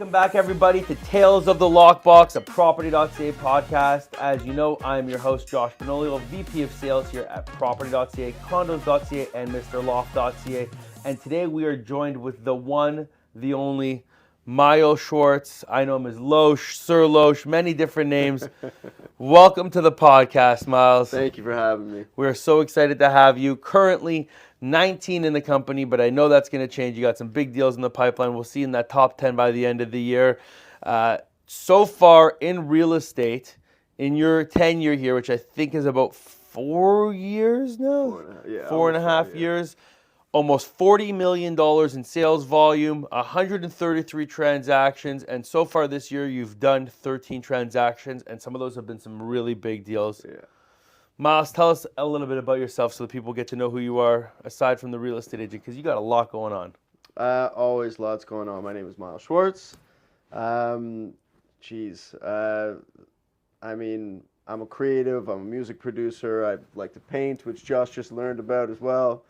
Welcome back, everybody, to Tales of the Lockbox, a Property.ca podcast. As you know, I'm your host, Josh Benoliel, VP of Sales here at Property.ca, Condos.ca, and Mr. Loft.ca. And today we are joined with the one, the only, Myles Schwartz. I know him as Loesch, Sir Loesch, many different names. Welcome to the podcast, Myles. Thank you for having me. We're so excited to have you. Currently 19 in the company, but I know that's going to change. You got some big deals in the pipeline. We'll see in that top 10 by the end of the year. So far in real estate, in your tenure here, which I think is about 4 years now? Four and a half years. Almost $40 million in sales volume, 133 transactions, and so far this year you've done 13 transactions, and some of those have been some really big deals. Yeah. Myles, tell us a little bit about yourself so that people get to know who you are, aside from the real estate agent, because you got a lot going on. Always lots going on. My name is Myles Schwartz. I'm a creative. I'm a music producer. I like to paint, which Josh just learned about as well.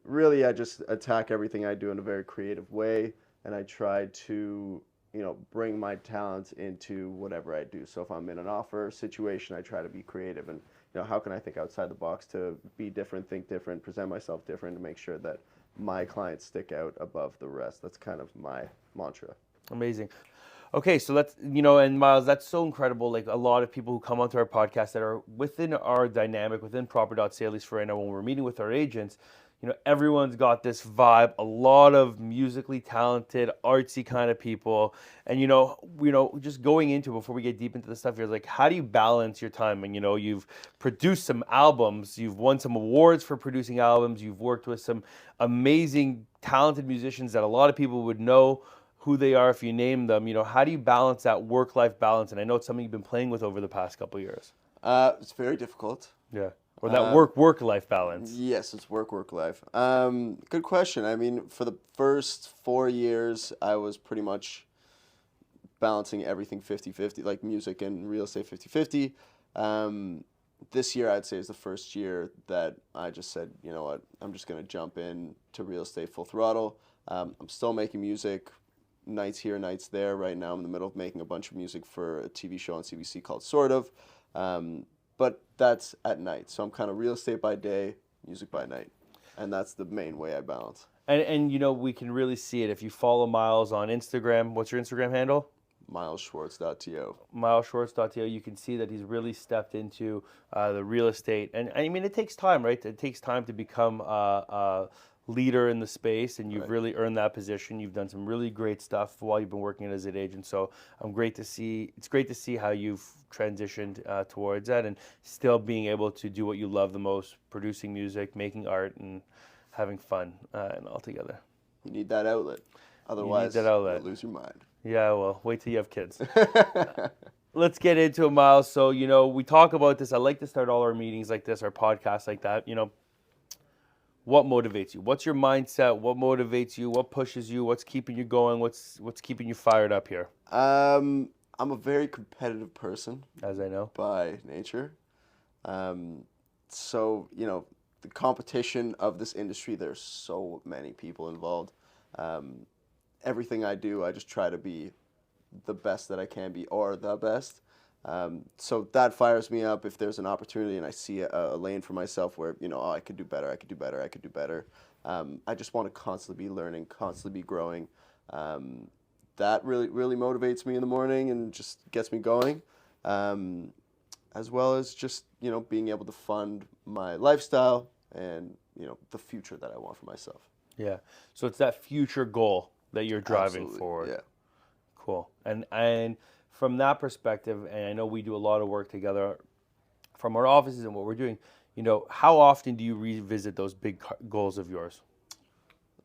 Really, I just attack everything I do in a very creative way, and I try to, bring my talents into whatever I do. So if I'm in an offer situation, I try to be creative and, how can I think outside the box to be different, think different, present myself different, to make sure that my clients stick out above the rest. That's kind of my mantra. Amazing. Okay, so that's, and Myles, that's so incredible. Like a lot of people who come onto our podcast that are within our dynamic, within Proper.ca, at least for right now, when we're meeting with our agents, everyone's got this vibe, a lot of musically talented, artsy kind of people. And, just going into, before we get deep into the stuff here, like, how do you balance your time? And, you've produced some albums, you've won some awards for producing albums, you've worked with some amazing, talented musicians that a lot of people would know who they are if you name them. How do you balance that work-life balance? And I know it's something you've been playing with over the past couple of years. It's very difficult. Yeah. Or that work-life balance. Yes, it's work-life. Good question. I mean, for the first 4 years, I was pretty much balancing everything 50-50, like music and real estate 50-50. This year, I'd say, is the first year that I just said, you know what, I'm just going to jump in to real estate full throttle. I'm still making music, nights here, nights there. Right now, I'm in the middle of making a bunch of music for a TV show on CBC called Sort of. But that's at night. So I'm kind of real estate by day, music by night. And that's the main way I balance. And we can really see it. If you follow Myles on Instagram, what's your Instagram handle? MylesSchwartz.to. MylesSchwartz.to. You can see that he's really stepped into the real estate. And I mean, it takes time, right? It takes time to become a leader in the space, and you've really earned that position. You've done some really great stuff while you've been working as an agent. So it's great to see how you've transitioned towards that and still being able to do what you love the most, producing music, making art, and having fun and all together. You need that outlet. Otherwise, you'll lose your mind. Yeah, well, wait till you have kids. Let's get into it, Myles. So, we talk about this. I like to start all our meetings like this, our podcasts like that. What motivates you? What's your mindset? What motivates you? What pushes you? What's keeping you going? What's keeping you fired up here? I'm a very competitive person. As I know. By nature. So, the competition of this industry, there's so many people involved. Everything I do, I just try to be the best that I can be, or the best. So that fires me up if there's an opportunity and I see a lane for myself where, I could do better, I could do better, I could do better. I just want to constantly be learning, constantly be growing. That really, really motivates me in the morning and just gets me going. As well as just, being able to fund my lifestyle and, the future that I want for myself. Yeah. So it's that future goal that you're driving Absolutely. forward. Yeah. Cool. And from that perspective, and I know we do a lot of work together from our offices and what we're doing, how often do you revisit those big goals of yours?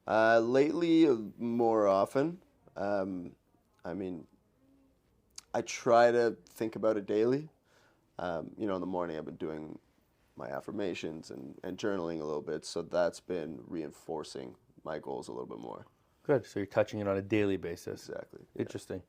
Lately, more often. I try to think about it daily. In the morning I've been doing my affirmations and journaling a little bit, so that's been reinforcing my goals a little bit more. Good. So you're touching it on a daily basis. Exactly. Yeah. Interesting.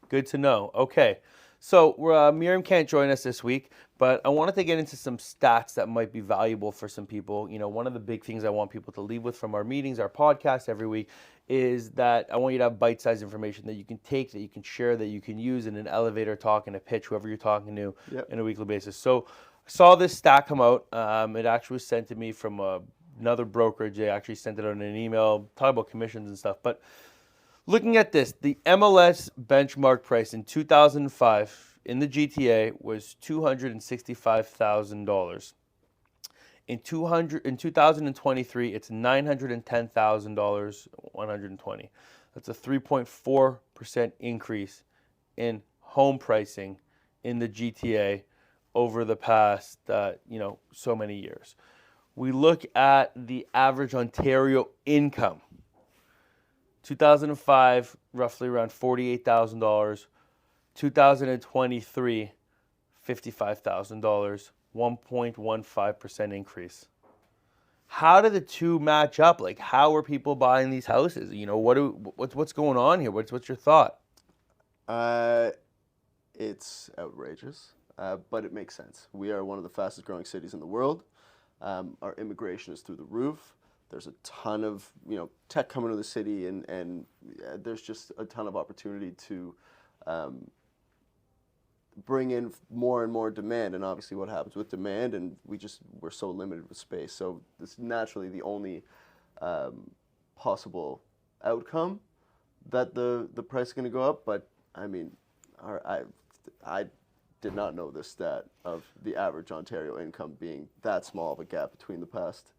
Good to know. Okay. So Miriam can't join us this week, but I wanted to get into some stats that might be valuable for some people. One of the big things I want people to leave with from our meetings, our podcast every week, is that I want you to have bite-sized information that you can take, that you can share, that you can use in an elevator talk, in a pitch, whoever you're talking to, in a weekly basis. So I saw this stat come out. It actually was sent to me from another brokerage. They actually sent it on an email, talking about commissions and stuff. But looking at this, the MLS benchmark price in 2005 in the GTA was $265,000. In 2023, it's $910,000, 120. That's a 3.4% increase in home pricing in the GTA over the past, so many years. We look at the average Ontario income. 2005, roughly around $48,000. 2023, $55,000. 1.15% increase. How do the two match up? Like, how are people buying these houses? What's going on here? What's your thought? It's outrageous, but it makes sense. We are one of the fastest growing cities in the world. Our immigration is through the roof. There's a ton of tech coming to the city, and there's just a ton of opportunity to bring in more and more demand. And obviously what happens with demand, and we're so limited with space. So it's naturally the only possible outcome that the price is going to go up. But I mean, I did not know this stat of the average Ontario income being that small of a gap between the past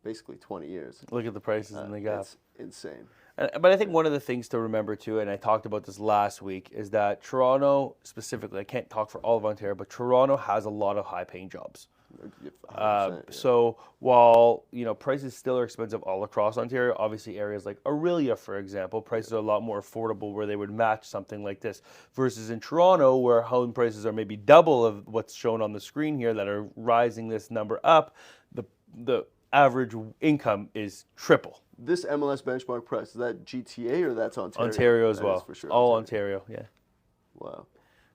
basically 20 years. Look at the prices and the gap. It's insane. But I think one of the things to remember too, and I talked about this last week, is that Toronto specifically, I can't talk for all of Ontario, but Toronto has a lot of high-paying jobs. 100%, So while prices still are expensive all across Ontario, obviously areas like Aurelia, for example, prices are a lot more affordable where they would match something like this. Versus in Toronto, where home prices are maybe double of what's shown on the screen here, that are rising this number up, the average income is triple. This MLS benchmark price, is that GTA or that's Ontario? Ontario as well. For sure. All Ontario, yeah. Wow.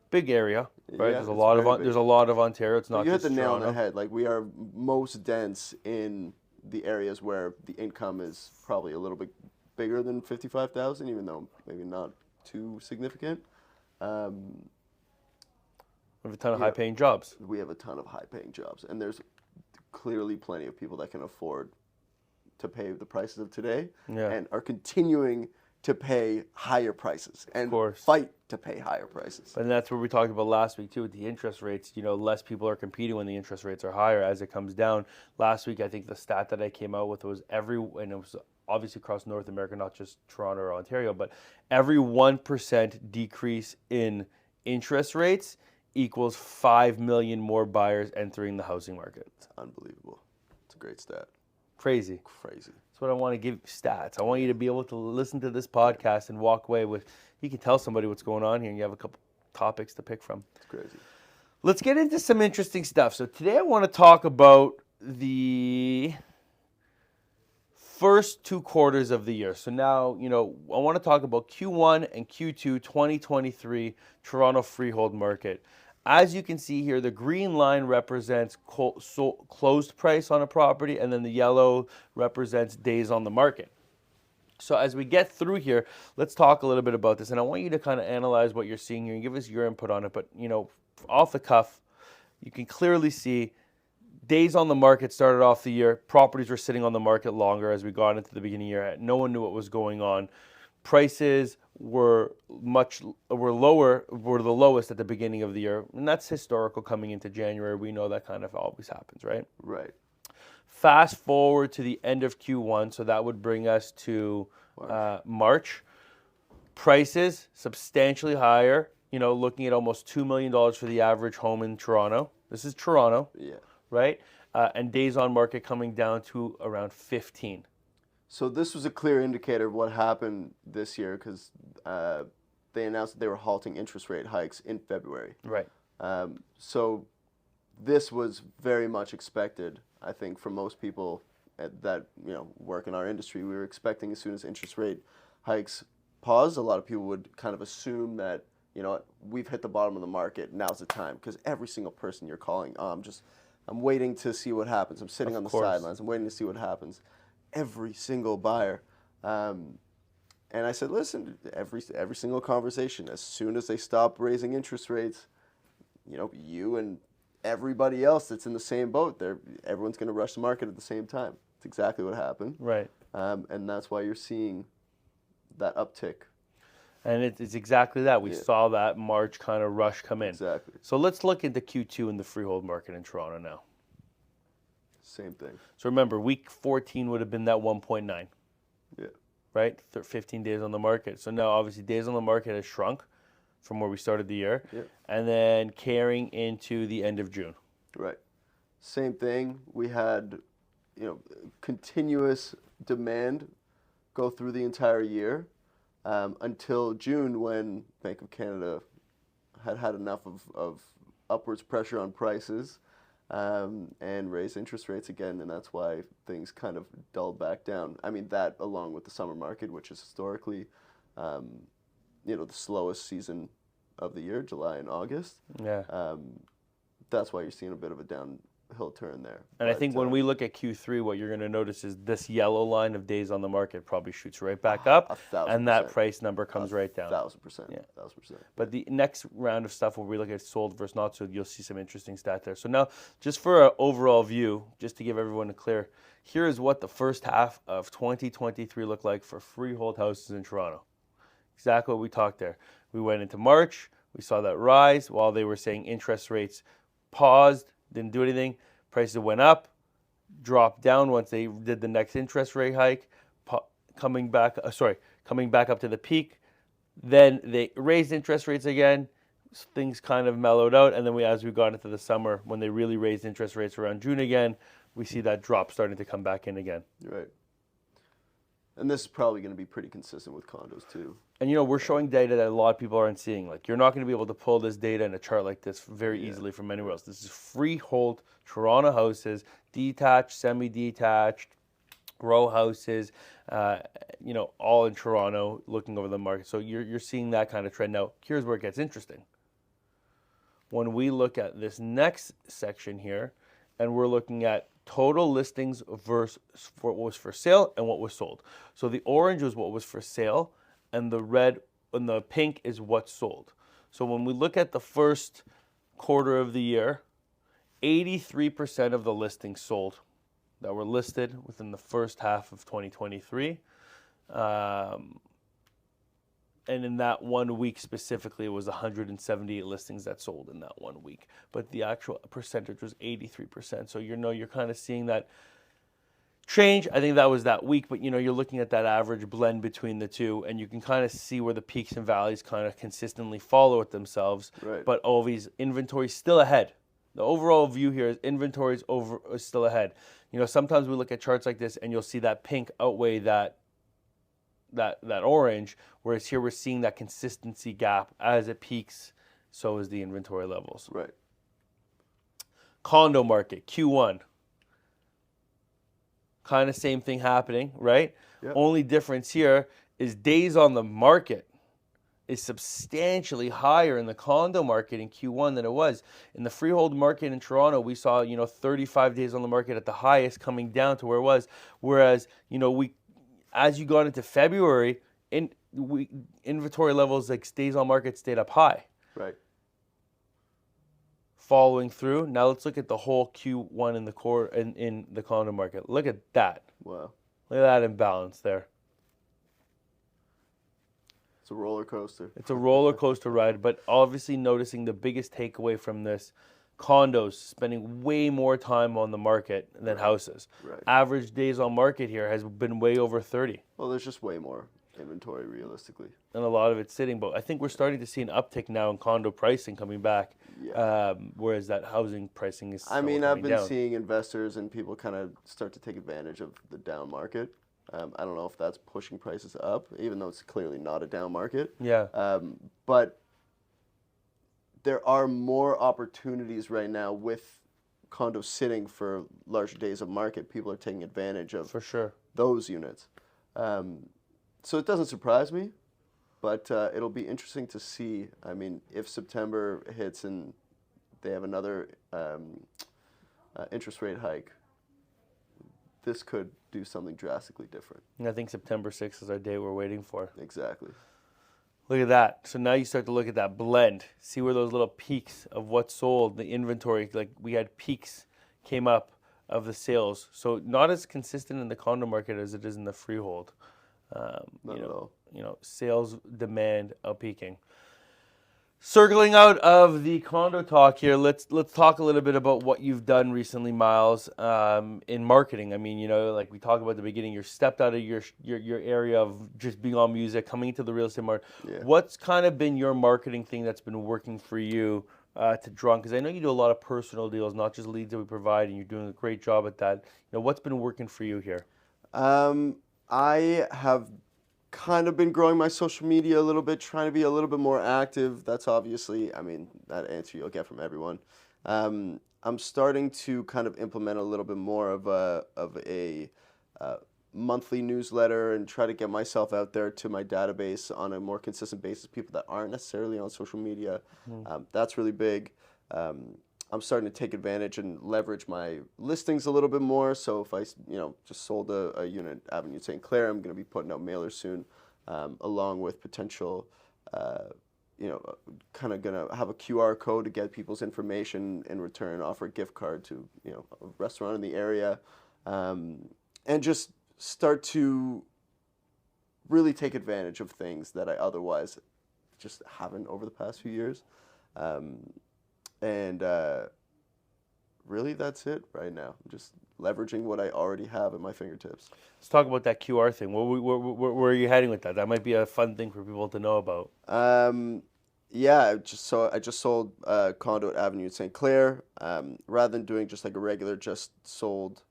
Big area, right? Yeah, There's a lot of Ontario. It's not you hit just the nail on Toronto. the head. Like, we are most dense in the areas where the income is probably a little bit bigger than 55,000, even though maybe not too significant. We have a ton of high-paying jobs. We have a ton of high-paying jobs, and there's clearly plenty of people that can afford to pay the prices of today, and are continuing to pay higher prices and fight to pay higher prices. And that's what we talked about last week too, with the interest rates. Less people are competing when the interest rates are higher as it comes down. Last week, I think the stat that I came out with was and it was obviously across North America, not just Toronto or Ontario, but every 1% decrease in interest rates equals 5 million more buyers entering the housing market. It's unbelievable. It's a great stat. Crazy. That's what I want to give you, stats. I want you to be able to listen to this podcast and walk away with, you can tell somebody what's going on here, and you have a couple topics to pick from. It's crazy. Let's get into some interesting stuff. So today I want to talk about the first 2 quarters of the year. So now, I want to talk about Q1 and Q2 2023 Toronto freehold market. As you can see here, the green line represents closed price on a property, and then the yellow represents days on the market. So as we get through here, let's talk a little bit about this. And I want you to kind of analyze what you're seeing here and give us your input on it. But, off the cuff, you can clearly see days on the market started off the year. Properties were sitting on the market longer as we got into the beginning of the year. No one knew what was going on. Prices were the lowest at the beginning of the year, and that's historical coming into January. We know that kind of always happens, right? Right. Fast forward to the end of Q1, so that would bring us to March. Prices substantially higher, looking at almost $2 million for the average home in Toronto. This is Toronto, right? And days on market coming down to around 15. So this was a clear indicator of what happened this year, because they announced that they were halting interest rate hikes in February. Right. So this was very much expected, I think, for most people that work in our industry. We were expecting, as soon as interest rate hikes paused, a lot of people would kind of assume that you know what, we've hit the bottom of the market. Now's the time, because every single person you're calling, I'm waiting to see what happens. I'm sitting on the sidelines. I'm waiting to see what happens. Every single buyer. And I said, listen, every single conversation, as soon as they stop raising interest rates, you know, you and everybody else that's in the same boat, everyone's going to rush the market at the same time. It's exactly what happened. Right. And that's why you're seeing that uptick. And it's exactly that. We saw that March kind of rush come in. Exactly. So let's look into Q2 in the freehold market in Toronto now. Same thing. So remember, week 14 would have been that 1.9. Yeah. Right? 15 days on the market. So now, obviously, days on the market has shrunk from where we started the year. Yeah. And then carrying into the end of June. Right. Same thing. We had, you know, continuous demand go through the entire year until June, when Bank of Canada had enough of upwards pressure on prices and raised interest rates again, and that's why things kind of dulled back down. I mean, that along with the summer market, which is historically, you know, the slowest season of the year, July and August. Yeah. That's why you're seeing a bit of a downhill turn there. And I think when we look at Q3, what you're going to notice is this yellow line of days on the market probably shoots right back up, 1,000%. and that price number comes right down. 1,000%. Yeah. 1,000%. But the next round of stuff where we look at sold versus not sold, you'll see some interesting stats there. So now, just for an overall view, just to give everyone a clear, here is what the first half of 2023 looked like for freehold houses in Toronto. Exactly what we talked there. We went into March, we saw that rise while they were saying interest rates paused, didn't do anything. Prices went up, dropped down once they did the next interest rate hike, coming back up to the peak. Then they raised interest rates again. Things kind of mellowed out, and then as we got into the summer, when they really raised interest rates around June again, we see that drop starting to come back in again. Right. And this is probably going to be pretty consistent with condos too. And, you know, we're showing data that a lot of people aren't seeing. Like, you're not going to be able to pull this data in a chart like this very easily from anywhere else. This is freehold Toronto houses, detached, semi-detached, row houses, you know, all in Toronto, looking over the market. So you're seeing that kind of trend. Now, here's where it gets interesting. When we look at this next section here, and we're looking at total listings versus what was for sale and what was sold. So the orange was what was for sale, and the red and the pink is what's sold. So when we look at the first quarter of the year, 83% of the listings sold that were listed within the first half of 2023. And in that 1 week specifically, it was 178 listings that sold in that 1 week. But the actual percentage was 83%. So you're kind of seeing that change. I think that was that week, but you're looking at that average blend between the two, and you can kind of see where the peaks and valleys kind of consistently follow it themselves. Right. But always inventory still ahead. The overall view here is inventory is still ahead. Sometimes we look at charts like this and you'll see that pink outweigh that orange, whereas here we're seeing that consistency gap as it peaks, so is the inventory levels. Right. Condo market, Q1. Kind of same thing happening, right? Yep. Only difference here is days on the market is substantially higher in the condo market in Q1 than it was. In the freehold market in Toronto, we saw, 35 days on the market at the highest, coming down to where it was. Whereas, as you got into February, inventory levels, like days on market, stayed up high. Right. Following through. Now let's look at the whole Q1 in the condo market. Look at that. Wow. Look at that imbalance there. It's a roller coaster. It's a roller coaster ride, but obviously noticing the biggest takeaway from this, condos spending way more time on the market than houses. Right. Average days on market here has been way over 30. Well, there's just way more inventory realistically. And a lot of it's sitting, but I think we're starting to see an uptick now in condo pricing coming back, whereas that housing pricing is I've been down. seeing investors and people kind of start to take advantage of the down market. I don't know if that's pushing prices up, even though it's clearly not a down market. Yeah. But there are more opportunities right now with condos sitting for larger days of market. People are taking advantage of For sure. those units. So it doesn't surprise me. But it'll be interesting to see. I mean, if September hits and they have another interest rate hike, this could do something drastically different. And I think September 6th is our date we're waiting for. Exactly. Look at that. So now you start to look at that blend, see where those little peaks of what sold, the inventory, like we had peaks came up of the sales. So not as consistent in the condo market as it is in the freehold. Not at all. Sales demand peaking. Circling out of the condo talk here, let's talk a little bit about what you've done recently, Myles, in marketing. I mean, like we talked about at the beginning, you stepped out of your area of just being on music, coming into the real estate market. Yeah. What's kind of been your marketing thing that's been working for you to draw? Because I know you do a lot of personal deals, not just leads that we provide, and you're doing a great job at that. What's been working for you here? I have kind of been growing my social media a little bit, trying to be a little bit more active. That's obviously, I mean, that answer you'll get from everyone. I'm starting to kind of implement a little bit more of a monthly newsletter and try to get myself out there to my database on a more consistent basis, people that aren't necessarily on social media. That's really big. I'm starting to take advantage and leverage my listings a little bit more. So if I, just sold a unit at Avenue St. Clair, I'm going to be putting out mailers soon, along with potential, kind of going to have a QR code to get people's information in return, offer a gift card to, a restaurant in the area, and just start to really take advantage of things that I otherwise just haven't over the past few years. And really, that's it right now. I'm just leveraging what I already have at my fingertips. Let's talk about that QR thing. Where are you heading with that? That might be a fun thing for people to know about. Yeah, I just sold a condo at Avenue St. Clair. Rather than doing just like a regular just sold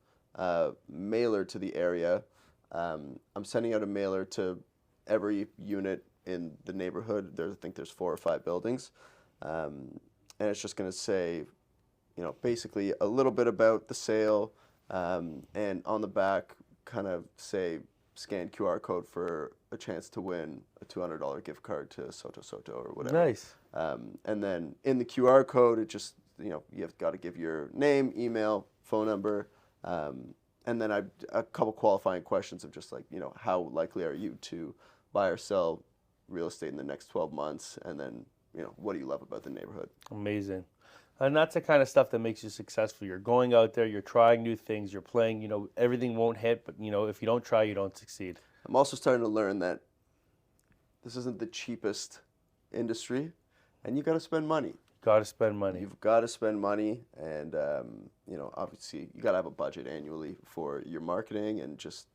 mailer to the area, I'm sending out a mailer to every unit in the neighborhood. I think there's 4 or 5 buildings. And it's just going to say, basically a little bit about the sale, and on the back kind of say, scan QR code for a chance to win a $200 gift card to Soto or whatever. Nice. And then in the QR code, it just, you've got to give your name, email, phone number, and then a couple qualifying questions of just like, how likely are you to buy or sell real estate in the next 12 months, and then what do you love about the neighborhood? Amazing. And that's the kind of stuff that makes you successful. You're going out there, you're trying new things, you're playing, everything won't hit, but, if you don't try, you don't succeed. I'm also starting to learn that this isn't the cheapest industry, and you got to spend money. Got to spend money. You've got to spend money, and, obviously you got to have a budget annually for your marketing, and just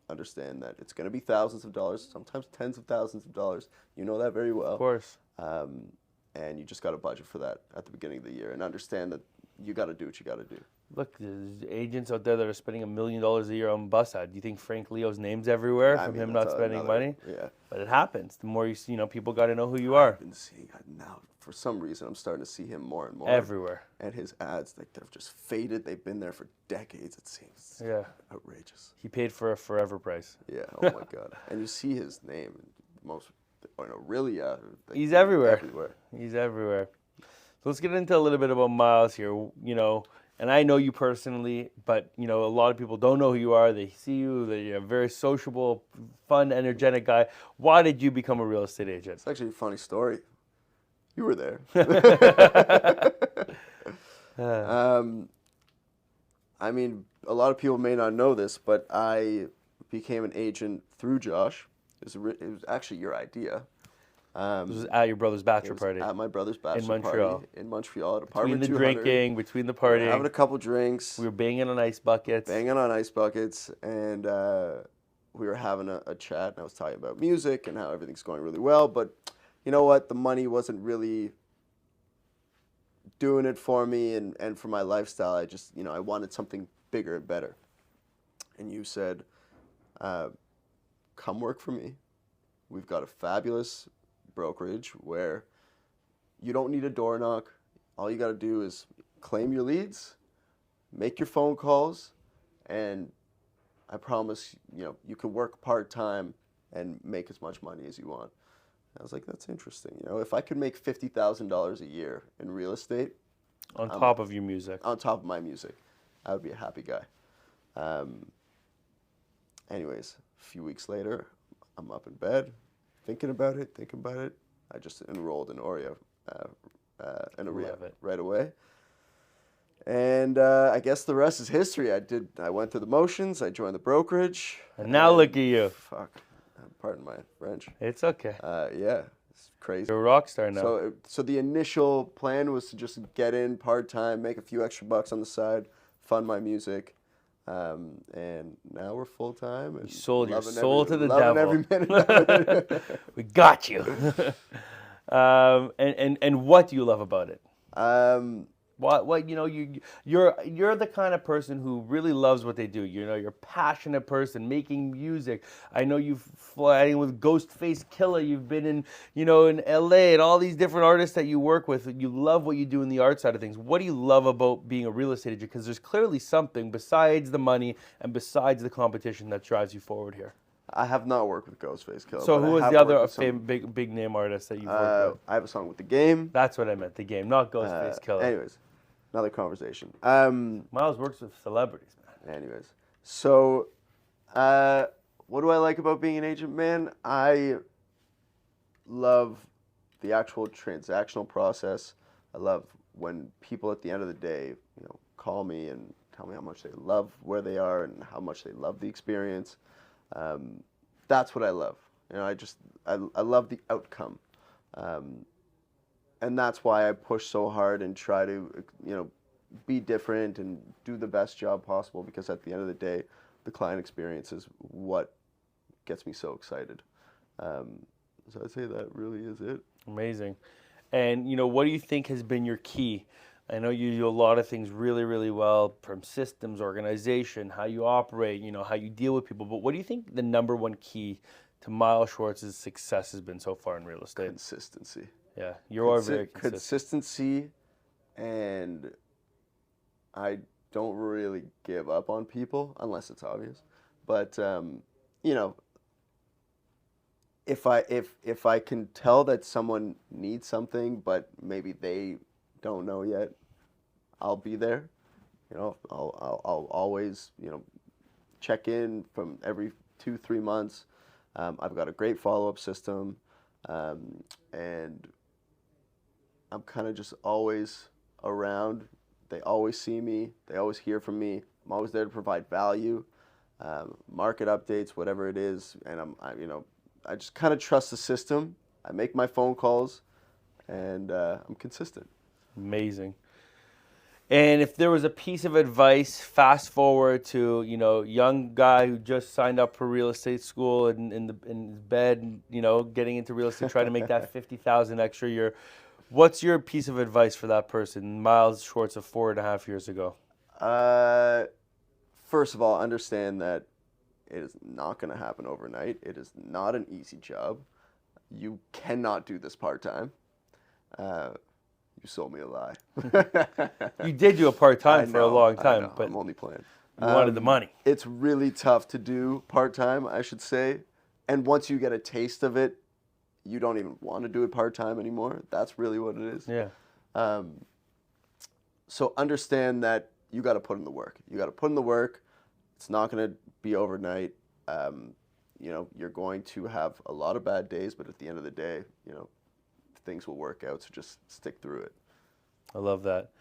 understand that it's going to be thousands of dollars, sometimes tens of thousands of dollars. You know that very well. Of course. And you just got to budget for that at the beginning of the year and understand that you got to do what you got to do. Look, there's agents out there that are spending $1 million a year on bus ad. Do you think Frank Leo's name's everywhere from him not spending money? Yeah. But it happens. The more you see, people got to know who you are. I've been seeing now, for some reason, I'm starting to see him more and more. Everywhere. And his ads, they've just faded. They've been there for decades, it seems. Yeah. Outrageous. He paid for a forever price. Yeah, oh my God. And you see his name, really, He's everywhere. He's everywhere. So let's get into a little bit about Myles here, and I know you personally, but, a lot of people don't know who you are. They see you, that you're a very sociable, fun, energetic guy. Why did you become a real estate agent? It's actually a funny story. You were there. I mean, a lot of people may not know this, but I became an agent through Josh. It was actually your idea. This was at your brother's bachelor party. At my brother's bachelor party in Montreal at apartment 200. Between the drinking, between the partying. We were having a couple drinks. We were banging on ice buckets. And we were having a chat, and I was talking about music and how everything's going really well. But you know what? The money wasn't really doing it for me and for my lifestyle. I just, I wanted something bigger and better. And you said, come work for me. We've got a fabulous brokerage where you don't need a door knock. All you got to do is claim your leads, make your phone calls, and I promise, you can work part-time and make as much money as you want. I was like, that's interesting. You know, if I could make $50,000 a year in real estate On top of your music. on top of my music, I would be a happy guy. Anyways, a few weeks later, I'm up in bed, thinking about it. I just enrolled in Oreo, in Oreo Love it. right away. And I guess the rest is history. I went through the motions. I joined the brokerage. And now look at you. Fuck. Pardon my French. It's okay. Yeah, it's crazy. You're a rock star now. So the initial plan was to just get in part-time, make a few extra bucks on the side, fund my music. And now we're full-time. And You sold your loving soul to the loving devil. every minute of it. We got you. And what do you love about it? What you're the kind of person who really loves what they do. You know, you're a passionate person making music. I know you've flying with Ghostface Killah. You've been in in LA and all these different artists that you work with. You love what you do in the art side of things. What do you love about being a real estate agent? Because there's clearly something besides the money and besides the competition that drives you forward here. I have not worked with Ghostface Killah. So but who I was have the other worked with some- big name artist that you've worked with? I have a song with The Game. That's what I meant. The Game, not Ghostface Killah. Anyways, another conversation. Myles works with celebrities, man. Anyways, so what do I like about being an agent, man? I love the actual transactional process. I love when people at the end of the day, call me and tell me how much they love where they are and how much they love the experience. That's what I love. I love the outcome. And that's why I push so hard and try to, be different and do the best job possible, because at the end of the day, the client experience is what gets me so excited. So I'd say that really is it. Amazing. And, what do you think has been your key? I know you do a lot of things really, really well, from systems, organization, how you operate, how you deal with people. But what do you think the number one key to Myles Schwartz's success has been so far in real estate? Consistency. Yeah, you are very consistent. Consistency, and I don't really give up on people unless it's obvious. But if I can tell that someone needs something, but maybe they don't know yet, I'll be there. I'll always check in from every 2-3 months. I've got a great follow-up system, and I'm kind of just always around. They always see me. They always hear from me. I'm always there to provide value, market updates, whatever it is. And I just kind of trust the system. I make my phone calls, and I'm consistent. Amazing. And if there was a piece of advice, fast forward to, young guy who just signed up for real estate school and in his bed, getting into real estate, trying to make that $50,000 extra a year. What's your piece of advice for that person, Myles Schwartz of 4.5 years ago? First of all, understand that it is not going to happen overnight. It is not an easy job. You cannot do this part-time. You sold me a lie. You did do a part-time for a long time, I know, but I'm only playing. You wanted the money. It's really tough to do part-time, I should say. And once you get a taste of it, you don't even want to do it part-time anymore. That's really what it is. Yeah. So understand that you got to put in the work. You got to put in the work. It's not going to be overnight. You're going to have a lot of bad days, but at the end of the day, things will work out. So just stick through it. I love that.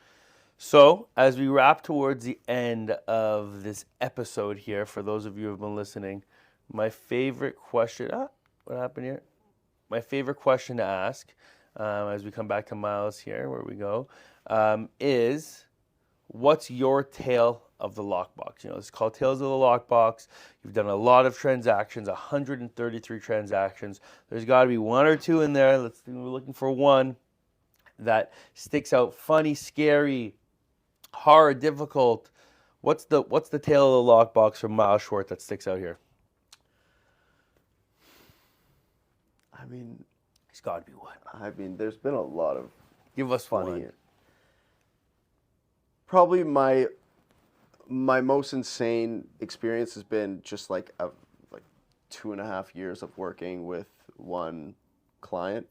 So as we wrap towards the end of this episode here, for those of you who have been listening, my favorite question, what happened here? My favorite question to ask, as we come back to Myles here, where we go, is what's your tale of the lockbox? It's called Tales of the Lockbox. You've done a lot of transactions, 133 transactions. There's got to be one or two in there. We're looking for one that sticks out. Funny, scary, hard, difficult. What's the tale of the lockbox from Myles Schwartz that sticks out here? I mean, It's got to be one. There's been a lot of Give us funny. one. Probably my most insane experience has been just like 2.5 years of working with one client.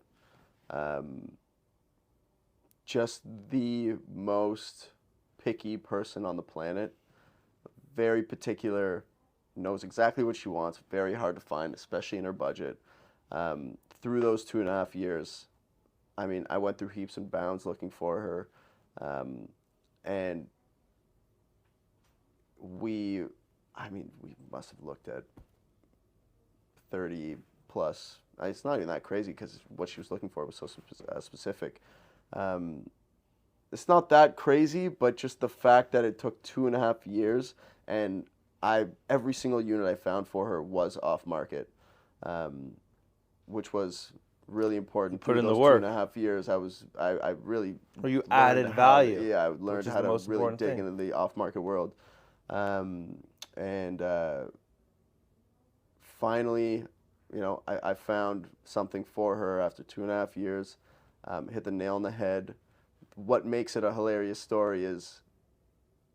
Just the most picky person on the planet. Very particular, knows exactly what she wants, very hard to find, especially in her budget. Through those 2.5 years, I mean, I went through heaps and bounds looking for her. And we must have looked at 30 plus. It's not even that crazy because what she was looking for was so specific. It's not that crazy, but just the fact that it took 2.5 years, and every single unit I found for her was off market, which was really important. Put in those the work. 2.5 years, I really. Or you added value. I learned how to really dig into the off market world, and finally, I found something for her after 2.5 years. Hit the nail on the head. What makes it a hilarious story is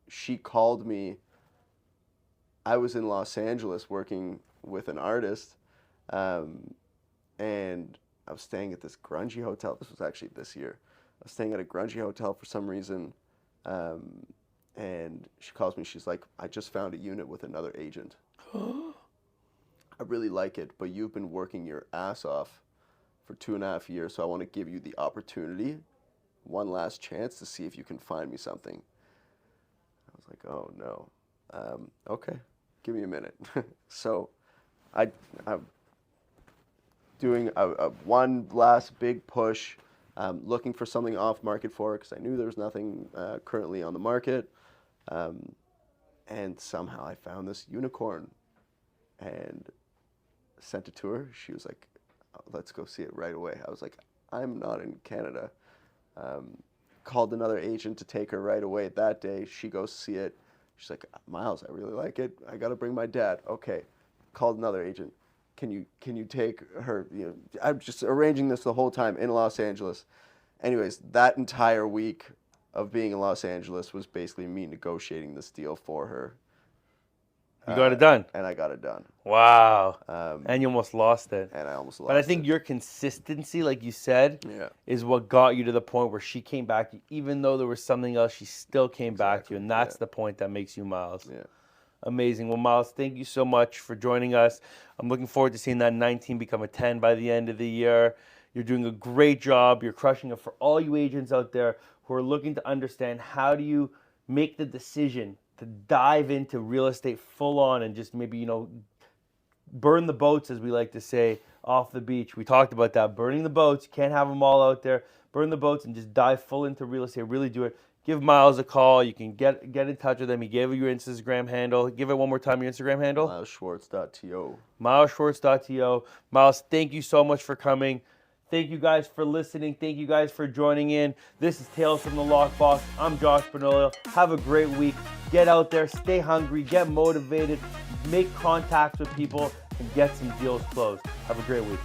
she called me. I was in Los Angeles working with an artist, and I was staying at this grungy hotel. This was actually this year. I was staying at a grungy hotel for some reason, and she calls me. She's like, I just found a unit with another agent. I really like it, but you've been working your ass off for 2.5 years, so I want to give you the opportunity, one last chance to see if you can find me something. I was like, oh no. Okay, give me a minute. So I'm doing a one last big push, looking for something off market for her because I knew there was nothing currently on the market. And somehow I found this unicorn and sent it to her. She was like, oh, let's go see it right away. I was like, I'm not in Canada. Called another agent to take her right away that day. She goes see it. She's like, Myles, I really like it. I got to bring my dad. Okay. Called another agent. Can you take her? I'm just arranging this the whole time in Los Angeles. Anyways, that entire week of being in Los Angeles was basically me negotiating this deal for her. You got it done. And I got it done. Wow. And you almost lost it. And I almost lost it. But I think your consistency, like you said, is what got you to the point where she came back to you. Even though there was something else, she still came back to you. And that's the point that makes you Myles. Yeah. Amazing. Well, Myles, thank you so much for joining us. I'm looking forward to seeing that 19 become a 10 by the end of the year. You're doing a great job. You're crushing it for all you agents out there who are looking to understand how do you make the decision to dive into real estate full on and just maybe, burn the boats, as we like to say, off the beach. We talked about that, burning the boats. You can't have them all out there. Burn the boats and just dive full into real estate. Really do it. Give Myles a call. You can get in touch with him. He gave you your Instagram handle. Give it one more time, your Instagram handle. MylesSchwartz.to. MylesSchwartz.to. Myles, thank you so much for coming. Thank you guys for listening. Thank you guys for joining in. This is Tales from the Lockbox. I'm Josh Benoliel. Have a great week. Get out there, stay hungry, get motivated, make contacts with people, and get some deals closed. Have a great week.